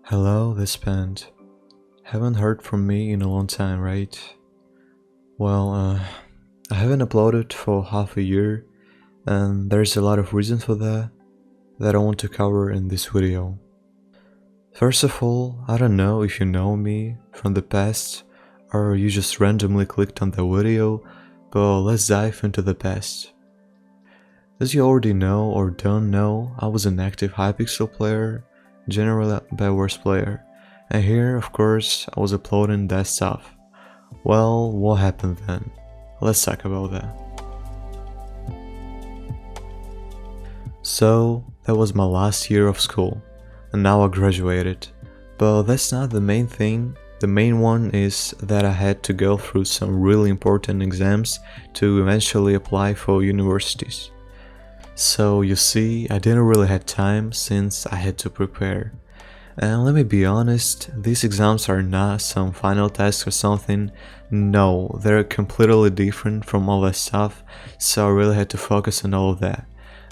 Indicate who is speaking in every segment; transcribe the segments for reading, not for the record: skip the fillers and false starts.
Speaker 1: Hello, this band. Haven't heard from me in a long time, right? Well, I haven't uploaded for half a year, and there's a lot of reasons for that I want to cover in this video. First of all, I don't know if you know me from the past, or you just randomly clicked on the video, but let's dive into the past. As you already know or don't know, I was an active Hypixel player, general Geforce player, and here, of course, I was uploading that stuff. Well, what happened then? Let's talk about that. So, that was my last year of school, and now I graduated. But that's not the main thing. The main one is that I had to go through some really important exams to eventually apply for universities. So you see, I didn't really have time since I had to prepare. And let me be honest, these exams are not some final test or something. No, they're completely different from all that stuff, so I really had to focus on all of that.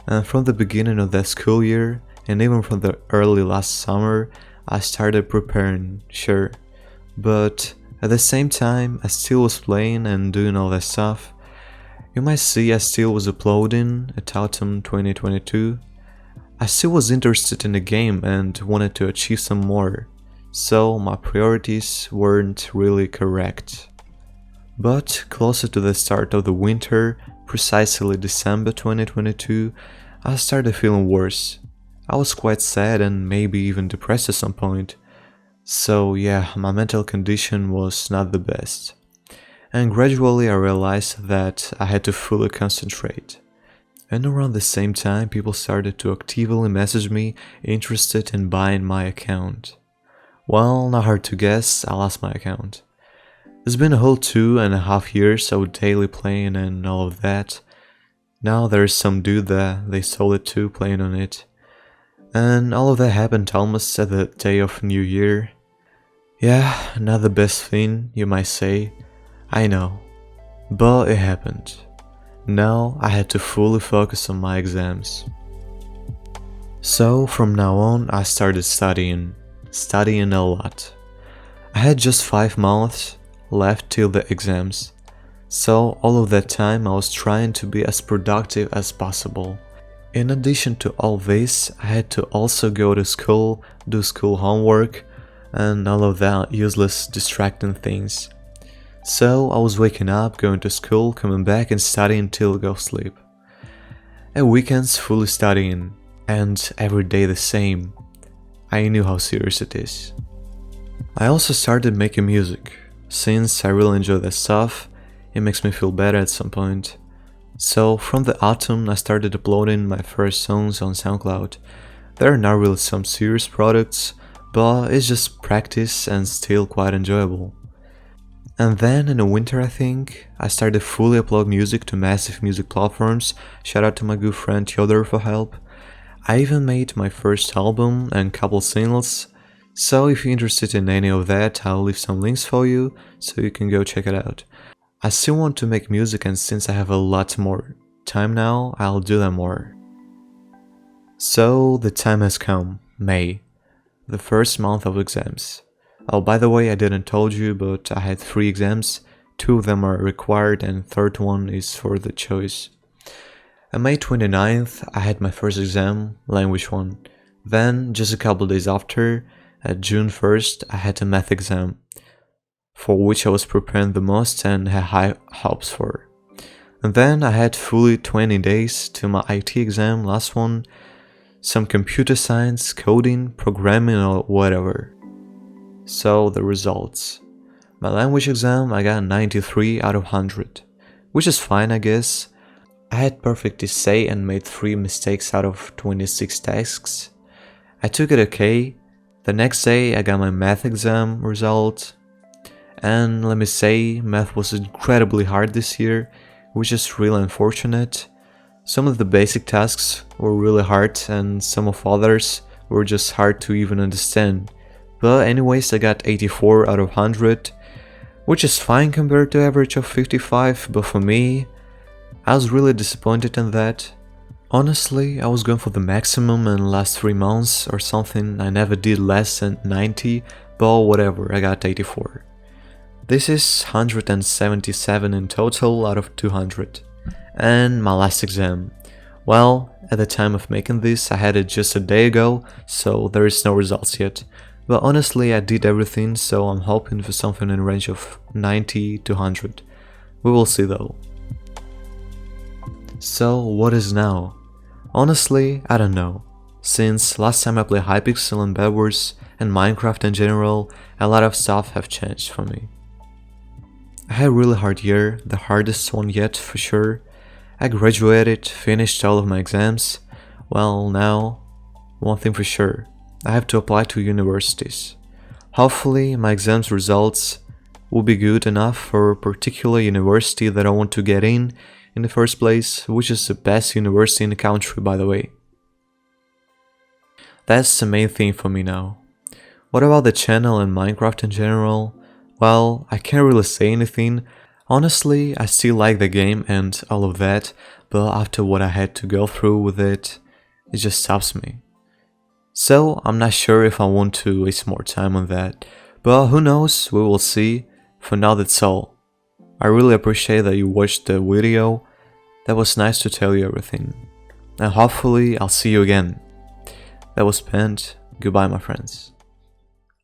Speaker 1: And from the beginning of that school year, and even from the early last summer, I started preparing, sure. But at the same time, I still was playing and doing all that stuff. You might see I still was uploading at autumn 2022. I still was interested in the game and wanted to achieve some more, so my priorities weren't really correct. But closer to the start of the winter, precisely December 2022, I started feeling worse. I was quite sad and maybe even depressed at some point. So yeah, my mental condition was not the best. And gradually I realized that I had to fully concentrate. And around the same time, people started to actively message me interested in buying my account. Well, not hard to guess, I lost my account. It's been a whole 2.5 years of daily playing and all of that. Now there's some dude that they sold it to playing on it. And all of that happened almost at the day of New Year. Yeah, not the best thing, you might say. I know, but it happened. Now I had to fully focus on my exams. So from now on I started studying a lot. I had just 5 months left till the exams, so all of that time I was trying to be as productive as possible. In addition to all this, I had to also go to school, do school homework, and all of that useless distracting things. So I was waking up, going to school, coming back and studying till I go sleep. At weekends fully studying, and every day the same. I knew how serious it is. I also started making music. Since I really enjoy that stuff, it makes me feel better at some point. So from the autumn I started uploading my first songs on SoundCloud. They're not really some serious products, but it's just practice and still quite enjoyable. And then in the winter I think, I started fully upload music to massive music platforms. Shout out to my good friend Theodor for help. I even made my first album and couple singles, so if you're interested in any of that, I'll leave some links for you so you can go check it out. I still want to make music, and since I have a lot more time now, I'll do that more. So the time has come, May, the first month of exams. Oh, by the way, I didn't told you, but I had 3 exams. 2 of them are required and third one is for the choice. On May 29th, I had my first exam, language one. Then, just a couple days after, at June 1st, I had a math exam, for which I was preparing the most and had high hopes for. And then I had fully 20 days to my IT exam, last one, some computer science, coding, programming or whatever. So the results. My language exam I got 93 out of 100, which is fine I guess. I had perfect essay and made 3 mistakes out of 26 tasks. I took it okay. The next day I got my math exam result. And let me say, math was incredibly hard this year, which is really unfortunate. Some of the basic tasks were really hard and some of others were just hard to even understand. But anyways, I got 84 out of 100, which is fine compared to average of 55, but for me, I was really disappointed in that. Honestly, I was going for the maximum in the last 3 months or something. I never did less than 90, but whatever, I got 84. This is 177 in total out of 200. And my last exam. Well, at the time of making this, I had it just a day ago, so there is no results yet. But honestly, I did everything, so I'm hoping for something in the range of 90 to 100. We will see though. So, what is now? Honestly, I don't know. Since last time I played Hypixel and Bedwars and Minecraft in general, a lot of stuff have changed for me. I had a really hard year, the hardest one yet for sure. I graduated, finished all of my exams. Well, now, one thing for sure, I have to apply to universities. Hopefully, my exams results will be good enough for a particular university that I want to get in the first place, which is the best university in the country, by the way. That's the main thing for me now. What about the channel and Minecraft in general? Well, I can't really say anything. Honestly, I still like the game and all of that, but after what I had to go through with it, it just stops me. So, I'm not sure if I want to waste more time on that, but who knows, we will see. For now, that's all. I really appreciate that you watched the video. That was nice to tell you everything. And hopefully I'll see you again. That was Pent. Goodbye, my friends.